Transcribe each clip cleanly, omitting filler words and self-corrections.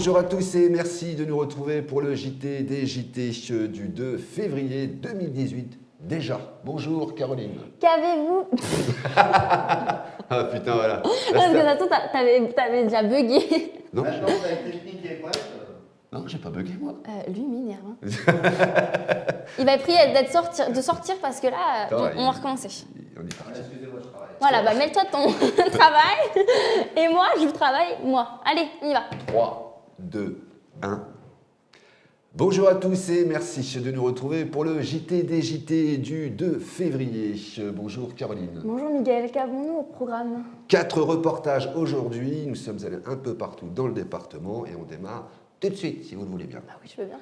Bonjour à tous et merci de nous retrouver pour le JT des JT du 2 février 2018. Déjà, bonjour Caroline. Qu'avez-vous? Ah putain, voilà. Parce que de toute façon, t'avais déjà bugué. Non, La chance avec technique est prête. non, j'ai pas bugué moi. Lui, m'énerve. Hein. Il va prier de sortir parce que là, Attends, on va recommencer. On est parti. Excusez-moi, je travaille. Voilà, bah mets-toi ton travail et moi, je travaille moi. Allez, on y va. 3, 2, 1. Bonjour à tous et merci de nous retrouver pour le JT des JT du 2 février. Bonjour Caroline. Bonjour Miguel, qu'avons-nous au programme? 4 reportages aujourd'hui. Nous sommes allés un peu partout dans le département et on démarre tout de suite si vous le voulez bien. Bah oui, je veux bien.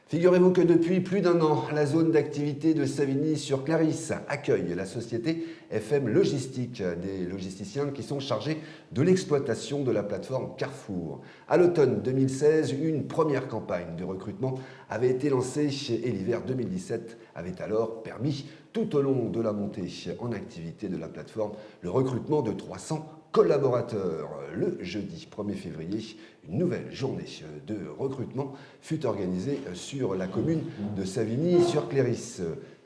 Figurez-vous que depuis plus d'un an, la zone d'activité de Savigny-sur-Clarisse accueille la société FM Logistique, des logisticiens qui sont chargés de l'exploitation de la plateforme Carrefour. À l'automne 2016, une première campagne de recrutement avait été lancée et l'hiver 2017 avait alors permis, tout au long de la montée en activité de la plateforme, le recrutement de 300 collaborateurs. Le jeudi 1er février, une nouvelle journée de recrutement fut organisée sur la commune de Savigny-sur-Clarisse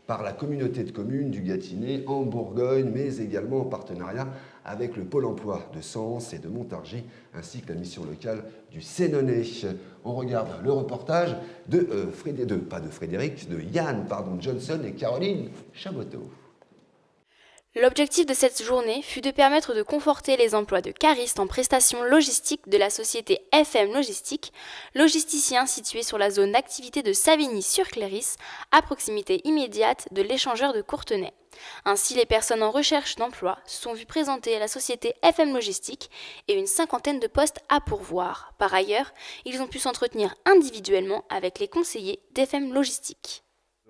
par la communauté de communes du Gâtinais en Bourgogne, mais également en partenariat avec le Pôle emploi de Sens et de Montargis, ainsi que la mission locale du Sénonais. On regarde le reportage de Yann Johnson et Caroline Chaboteau. L'objectif de cette journée fut de permettre de conforter les emplois de caristes en prestations logistiques de la société FM Logistique, logisticien situé sur la zone d'activité de Savigny-sur-Clarisse, à proximité immédiate de l'échangeur de Courtenay. Ainsi, les personnes en recherche d'emploi se sont vues présenter à la société FM Logistique et une cinquantaine de postes à pourvoir. Par ailleurs, ils ont pu s'entretenir individuellement avec les conseillers d'FM Logistique.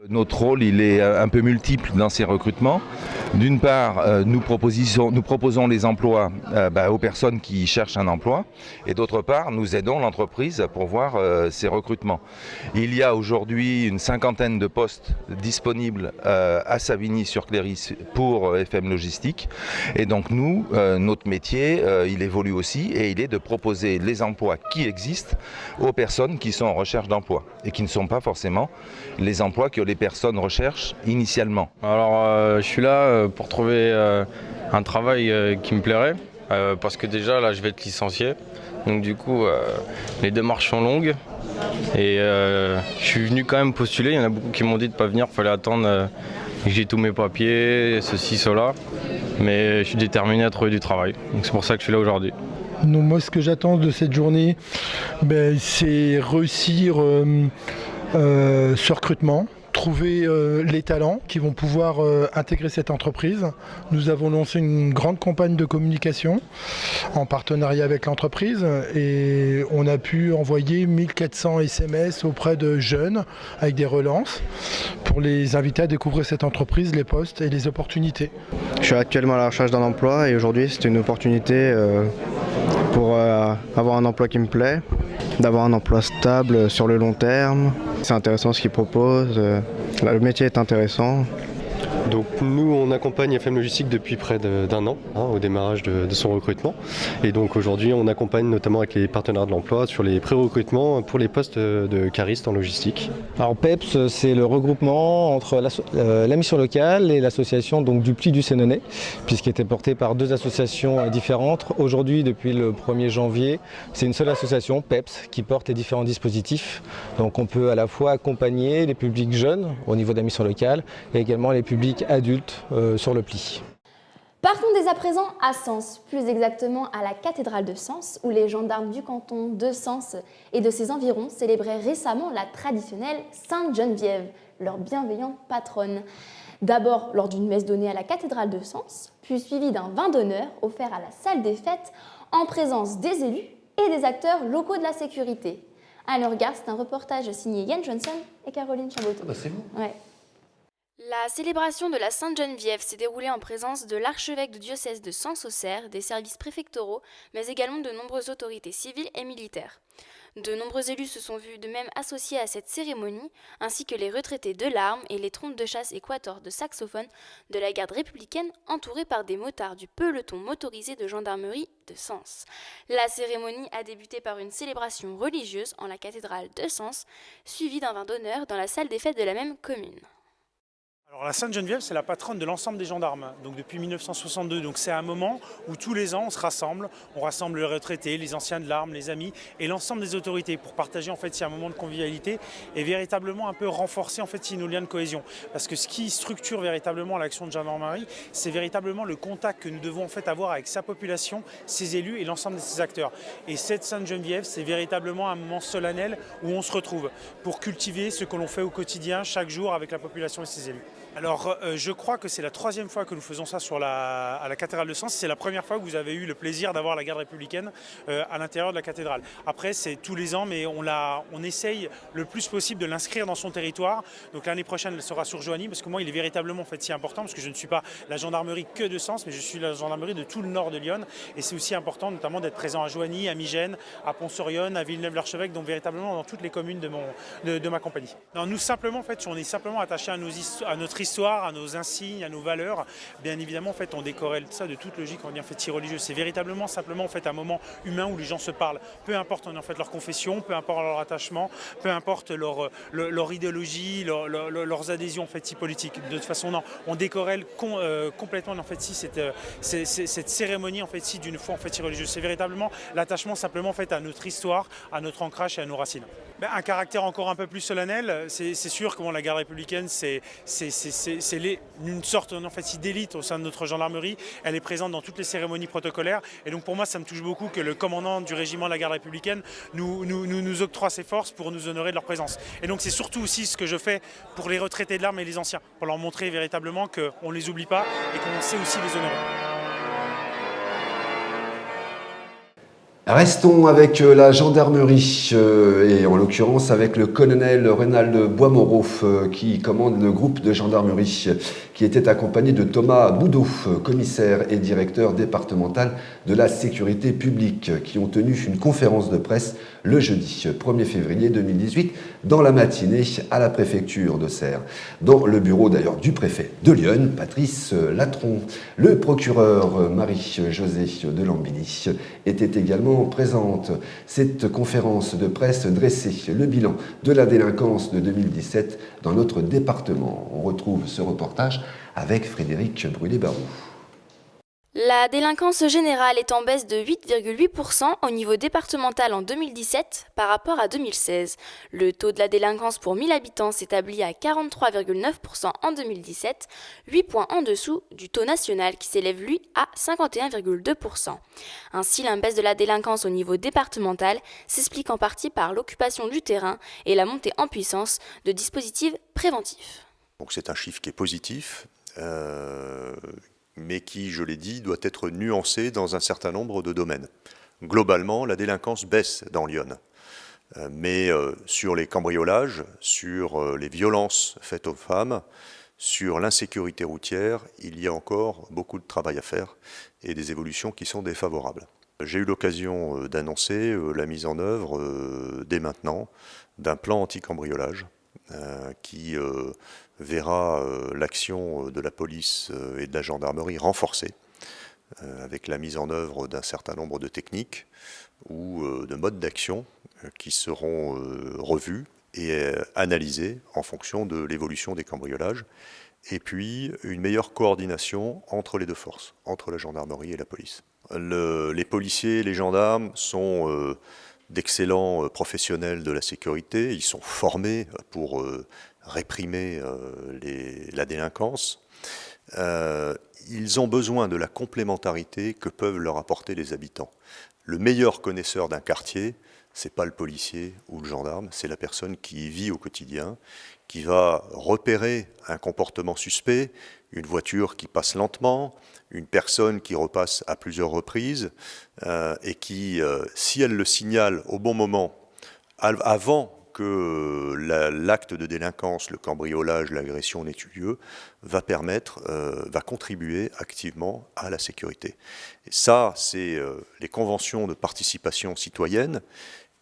Notre rôle, il est un peu multiple dans ces recrutements. D'une part, nous proposons les emplois aux personnes qui cherchent un emploi. Et d'autre part, nous aidons l'entreprise à pourvoir ces recrutements. Il y a aujourd'hui une cinquantaine de postes disponibles à Savigny-sur-Clarisse pour FM Logistique. Et donc nous, notre métier, il évolue aussi et il est de proposer les emplois qui existent aux personnes qui sont en recherche d'emploi et qui ne sont pas forcément les emplois que les personnes recherchent initialement. Alors je suis là pour trouver un travail qui me plairait parce que déjà là je vais être licencié, donc du coup les démarches sont longues et je suis venu quand même postuler. Il y en a beaucoup qui m'ont dit de ne pas venir, il fallait attendre que j'ai tous mes papiers, ceci, cela, mais je suis déterminé à trouver du travail, donc c'est pour ça que je suis là aujourd'hui. Non, moi ce que j'attends de cette journée, c'est réussir ce recrutement, trouver les talents qui vont pouvoir intégrer cette entreprise. Nous avons lancé une grande campagne de communication en partenariat avec l'entreprise et on a pu envoyer 1400 SMS auprès de jeunes avec des relances pour les inviter à découvrir cette entreprise, les postes et les opportunités. Je suis actuellement à la recherche d'un emploi et aujourd'hui c'est une opportunité pour avoir un emploi qui me plaît, d'avoir un emploi stable sur le long terme. C'est intéressant ce qu'ils proposent, le métier est intéressant. Donc nous on accompagne FM Logistique depuis près d'un an au démarrage de son recrutement et donc aujourd'hui on accompagne notamment avec les partenaires de l'emploi sur les pré-recrutements pour les postes de caristes en logistique. Alors PEPS c'est le regroupement entre la mission locale et l'association donc du Pli du Sénonais, puisqu'il était porté par deux associations différentes. Aujourd'hui depuis le 1er janvier c'est une seule association PEPS qui porte les différents dispositifs, donc on peut à la fois accompagner les publics jeunes au niveau de la mission locale et également les publics adultes sur le Pli. Partons dès à présent à Sens, plus exactement à la cathédrale de Sens, où les gendarmes du canton de Sens et de ses environs célébraient récemment la traditionnelle Sainte Geneviève, leur bienveillante patronne. D'abord lors d'une messe donnée à la cathédrale de Sens, puis suivie d'un vin d'honneur offert à la salle des fêtes en présence des élus et des acteurs locaux de la sécurité. À leur regard, c'est un reportage signé Yann Johnson et Caroline Chaboteau. C'est vous. Ouais. La célébration de la Sainte Geneviève s'est déroulée en présence de l'archevêque du diocèse de Sens-Auxerre, des services préfectoraux, mais également de nombreuses autorités civiles et militaires. De nombreux élus se sont vus de même associés à cette cérémonie, ainsi que les retraités de l'arme et les troupes de chasse et quatuors de saxophones de la garde républicaine entourés par des motards du peloton motorisé de gendarmerie de Sens. La cérémonie a débuté par une célébration religieuse en la cathédrale de Sens, suivie d'un vin d'honneur dans la salle des fêtes de la même commune. Alors la Sainte-Geneviève, c'est la patronne de l'ensemble des gendarmes, donc depuis 1962. Donc c'est un moment où tous les ans on se rassemble, on rassemble les retraités, les anciens de l'arme, les amis et l'ensemble des autorités pour partager en fait un moment de convivialité et véritablement un peu renforcer en fait nos liens de cohésion. Parce que ce qui structure véritablement l'action de gendarmerie, c'est véritablement le contact que nous devons en fait avoir avec sa population, ses élus et l'ensemble de ses acteurs. Et cette Sainte-Geneviève, c'est véritablement un moment solennel où on se retrouve pour cultiver ce que l'on fait au quotidien, chaque jour avec la population et ses élus. Alors je crois que c'est la 3e fois que nous faisons ça à la cathédrale de Sens. C'est la première fois que vous avez eu le plaisir d'avoir la garde républicaine à l'intérieur de la cathédrale. Après c'est tous les ans mais on essaye le plus possible de l'inscrire dans son territoire. Donc l'année prochaine elle sera sur Joigny parce que moi il est véritablement en fait si important parce que je ne suis pas la gendarmerie que de Sens mais je suis la gendarmerie de tout le nord de Lyon et c'est aussi important notamment d'être présent à Joigny, à Migène, à Pont-sur-Yonne, à Villeneuve-l'Archevêque, donc véritablement dans toutes les communes de ma compagnie. Non, nous simplement en fait on est simplement attachés à notre histoire, à nos insignes, à nos valeurs. Bien évidemment, en fait, on décorrèle ça de toute logique, on dit en fait si religieuse. C'est véritablement simplement en fait un moment humain où les gens se parlent. Peu importe en fait leur confession, peu importe leur attachement, peu importe leur idéologie, leurs adhésions en fait si politiques. De toute façon, non, on décorèle complètement en fait si cette cérémonie en fait si d'une foi en fait si religieuse. C'est véritablement l'attachement simplement en fait à notre histoire, à notre ancrage et à nos racines. Un caractère encore un peu plus solennel, c'est sûr que la garde républicaine c'est une sorte en fait, d'élite au sein de notre gendarmerie. Elle est présente dans toutes les cérémonies protocolaires. Et donc pour moi, ça me touche beaucoup que le commandant du régiment de la garde républicaine nous octroie ses forces pour nous honorer de leur présence. Et donc c'est surtout aussi ce que je fais pour les retraités de l'arme et les anciens, pour leur montrer véritablement qu'on ne les oublie pas et qu'on sait aussi les honorer. Restons avec la gendarmerie et en l'occurrence avec le colonel Reynald Boismoreau qui commande le groupe de gendarmerie qui était accompagné de Thomas Boudot, commissaire et directeur départemental de la sécurité publique, qui ont tenu une conférence de presse le jeudi 1er février 2018 dans la matinée à la préfecture de Serres, dans le bureau d'ailleurs du préfet de Lyon, Patrice Latron. Le procureur Marie-Josée de Lambilly était également présente. Cette conférence de presse dressait le bilan de la délinquance de 2017 dans notre département. On retrouve ce reportage avec Frédéric Brûlé-Barou. La délinquance générale est en baisse de 8,8% au niveau départemental en 2017 par rapport à 2016. Le taux de la délinquance pour 1000 habitants s'établit à 43,9% en 2017, 8 points en dessous du taux national qui s'élève lui à 51,2%. Ainsi, la baisse de la délinquance au niveau départemental s'explique en partie par l'occupation du terrain et la montée en puissance de dispositifs préventifs. Donc c'est un chiffre qui est positif. Mais qui, je l'ai dit, doit être nuancé dans un certain nombre de domaines. Globalement, la délinquance baisse dans Lyon, mais sur les cambriolages, sur les violences faites aux femmes, sur l'insécurité routière, il y a encore beaucoup de travail à faire et des évolutions qui sont défavorables. J'ai eu l'occasion d'annoncer la mise en œuvre dès maintenant d'un plan anti-cambriolage qui verra l'action de la police et de la gendarmerie renforcée avec la mise en œuvre d'un certain nombre de techniques ou de modes d'action qui seront revus et analysés en fonction de l'évolution des cambriolages et puis une meilleure coordination entre les deux forces, entre la gendarmerie et la police. Les policiers, les gendarmes sont d'excellents professionnels de la sécurité, ils sont formés pour réprimer la délinquance. Ils ont besoin de la complémentarité que peuvent leur apporter les habitants. Le meilleur connaisseur d'un quartier, c'est pas le policier ou le gendarme, c'est la personne qui y vit au quotidien, qui va repérer un comportement suspect, une voiture qui passe lentement, une personne qui repasse à plusieurs reprises et qui, si elle le signale au bon moment, avant que l'acte de délinquance, le cambriolage, l'agression n'ait eu lieu, va contribuer activement à la sécurité. Et ça, c'est les conventions de participation citoyenne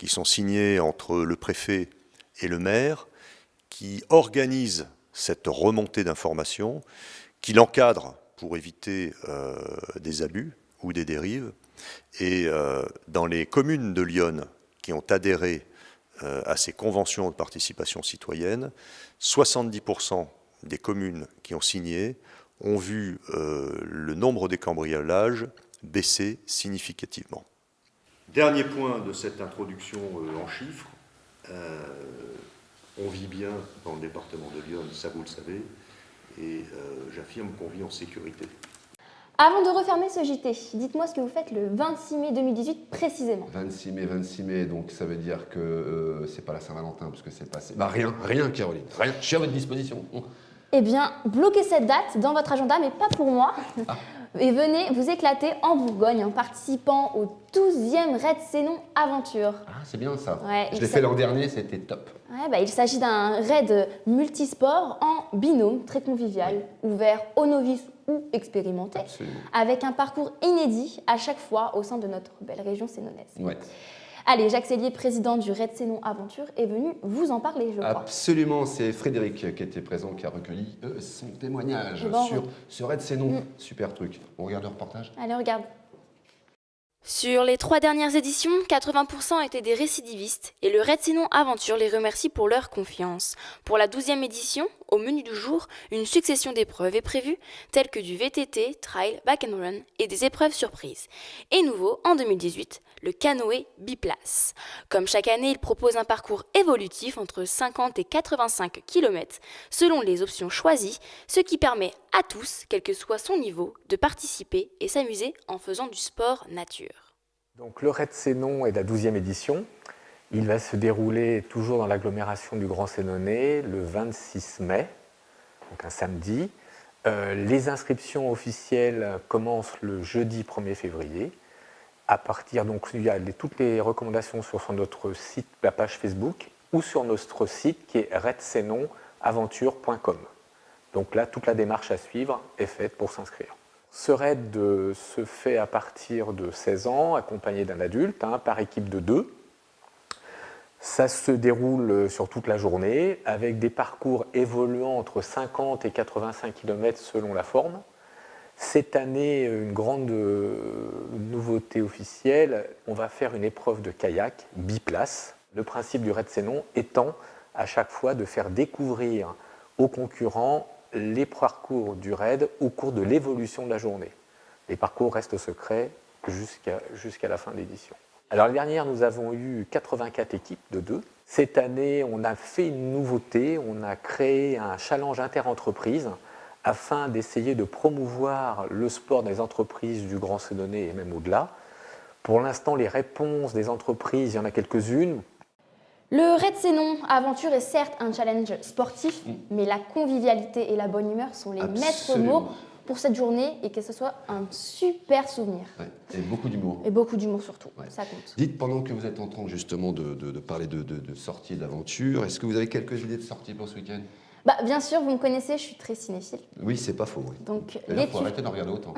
qui sont signés entre le préfet et le maire, qui organisent cette remontée d'informations, qui l'encadrent pour éviter des abus ou des dérives. Et dans les communes de Lyon qui ont adhéré à ces conventions de participation citoyenne, 70% des communes qui ont signé ont vu le nombre des cambriolages baisser significativement. Dernier point de cette introduction en chiffres, on vit bien dans le département de Lyon, ça vous le savez, et j'affirme qu'on vit en sécurité. Avant de refermer ce JT, dites-moi ce que vous faites le 26 mai 2018 précisément. 26 mai, donc ça veut dire que c'est pas la Saint-Valentin, parce que c'est passé. Bah rien, Caroline, rien, je suis à votre disposition. Eh bien, bloquez cette date dans votre agenda, mais pas pour moi. Et venez vous éclater en Bourgogne en participant au 12e Raid Sénon Aventure. Ah, c'est bien ça. Ouais, je l'ai fait l'an dernier, c'était top. Ouais, bah, il s'agit d'un raid multisport en binôme, très convivial, ouvert aux novices ou expérimentés, Absolument. avec un parcours inédit à chaque fois au sein de notre belle région sénonaise. Ouais. Allez, Jacques Sellier, président du Raid Sénon Aventure, est venu vous en parler, je crois. Absolument, c'est Frédéric qui était présent, qui a recueilli son témoignage sur ce Raid Sénon. Super truc. On regarde le reportage ? Allez, regarde. Sur les 3 dernières éditions, 80% étaient des récidivistes et le Raid Sénon Aventure les remercie pour leur confiance. Pour la 12e édition, au menu du jour, une succession d'épreuves est prévue, telles que du VTT, trail, back and run et des épreuves surprises. Et nouveau, en 2018, le canoë biplace. Comme chaque année, il propose un parcours évolutif entre 50 et 85 km selon les options choisies, ce qui permet à tous, quel que soit son niveau, de participer et s'amuser en faisant du sport nature. Donc, le Raid Sénon est la 12e édition. Il va se dérouler toujours dans l'agglomération du Grand Sénonais le 26 mai, donc un samedi. Les inscriptions officielles commencent le jeudi 1er février. À partir, donc, il y a toutes les recommandations sur notre site, la page Facebook, ou sur notre site qui est raidsénonaventure.com. Donc là, toute la démarche à suivre est faite pour s'inscrire. Ce raid se fait à partir de 16 ans, accompagné d'un adulte, par équipe de 2. Ça se déroule sur toute la journée, avec des parcours évoluant entre 50 et 85 km selon la forme. Cette année, une grande nouveauté officielle, on va faire une épreuve de kayak biplace. Le principe du Raid Sénon étant à chaque fois de faire découvrir aux concurrents les parcours du raid au cours de l'évolution de la journée. Les parcours restent secrets jusqu'à la fin de l'édition. Alors l'année dernière, nous avons eu 84 équipes de 2. Cette année, on a fait une nouveauté, on a créé un challenge inter-entreprise afin d'essayer de promouvoir le sport des entreprises du Grand Sénonais et même au-delà. Pour l'instant, les réponses des entreprises, il y en a quelques-unes. Le Raid Sénon Aventure est certes un challenge sportif, mais la convivialité et la bonne humeur sont les maîtres mots pour cette journée et que ce soit un super souvenir. Ouais. Et beaucoup d'humour. Et beaucoup d'humour surtout, ça compte. Dites, pendant que vous êtes en train justement de parler de sorties d'aventure, est-ce que vous avez quelques idées de sorties pour ce week-end ? Bah, bien sûr, vous me connaissez, je suis très cinéphile. Oui, c'est pas faux. Oui. Donc, il faut arrêter d'en regarder autant.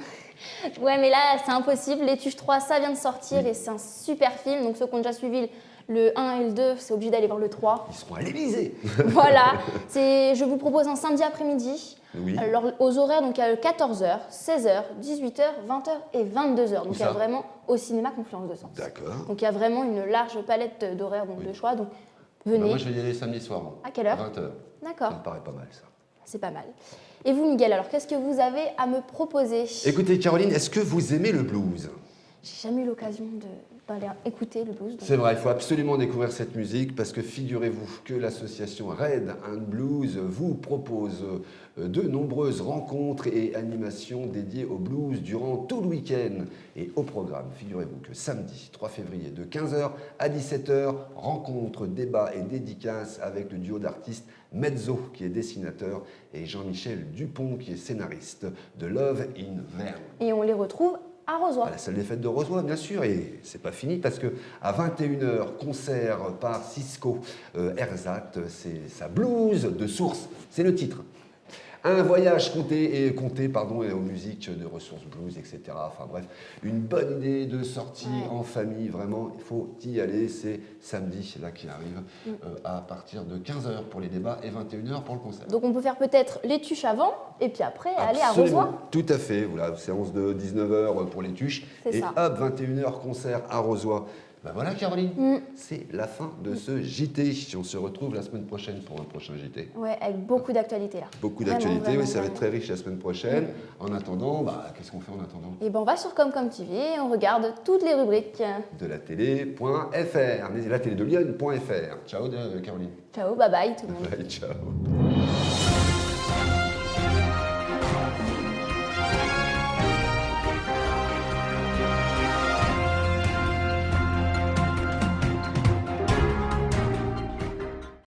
Ouais, mais là, c'est impossible. Les Tuches 3, ça vient de sortir et c'est un super film. Donc, ceux qui ont déjà suivi le 1 et le 2, c'est obligé d'aller voir le 3. Ils seront à l'Élysée. Voilà. Je vous propose un samedi après-midi. Oui. Alors, aux horaires, donc, il y a 14h, 16h, 18h, 20h et 22h. Donc, il y a vraiment au cinéma Confluence de Sens. D'accord. Donc, il y a vraiment une large palette d'horaires de choix. Donc, venez. Bah, moi, je vais y aller samedi soir. Moi. À quelle heure ? 20h. D'accord. Ça me paraît pas mal, ça. C'est pas mal. Et vous, Miguel, alors, qu'est-ce que vous avez à me proposer ? Écoutez, Caroline, est-ce que vous aimez le blues ? J'ai jamais eu l'occasion d'aller écouter le blues. C'est vrai, il faut absolument découvrir cette musique parce que figurez-vous que l'association Red and Blues vous propose de nombreuses rencontres et animations dédiées au blues durant tout le week-end. Et au programme, figurez-vous que samedi 3 février de 15h à 17h, rencontres, débats et dédicaces avec le duo d'artistes Mezzo qui est dessinateur et Jean-Michel Dupont qui est scénariste de Love in Verne. Et on les retrouve à Rozoy. À la salle des fêtes de Rozoy, bien sûr, et c'est pas fini parce que à 21h, concert par Cisco Erzat, c'est sa blues de source, c'est le titre. Un voyage compté et aux musiques de ressources blues, etc. Enfin bref, une bonne idée de sortie en famille, vraiment, il faut y aller. C'est samedi, là, qui arrive, à partir de 15h pour les débats et 21h pour le concert. Donc on peut faire peut-être les tuches avant et puis après aller à Rozoy. Tout à fait, voilà, séance de 19h pour les tuches et ça. hop, 21h concert à Rozoy. Ben voilà Caroline, c'est la fin de ce JT. On se retrouve la semaine prochaine pour un prochain JT. Ouais, avec beaucoup d'actualités là. Beaucoup d'actualités, oui, ça va être très riche la semaine prochaine. En attendant, qu'est-ce qu'on fait en attendant? Et ben on va sur Comme TV et on regarde toutes les rubriques. De la télé.fr, la télé de Lyon.fr. Ciao Caroline. Ciao, bye bye tout le monde. Bye, ciao.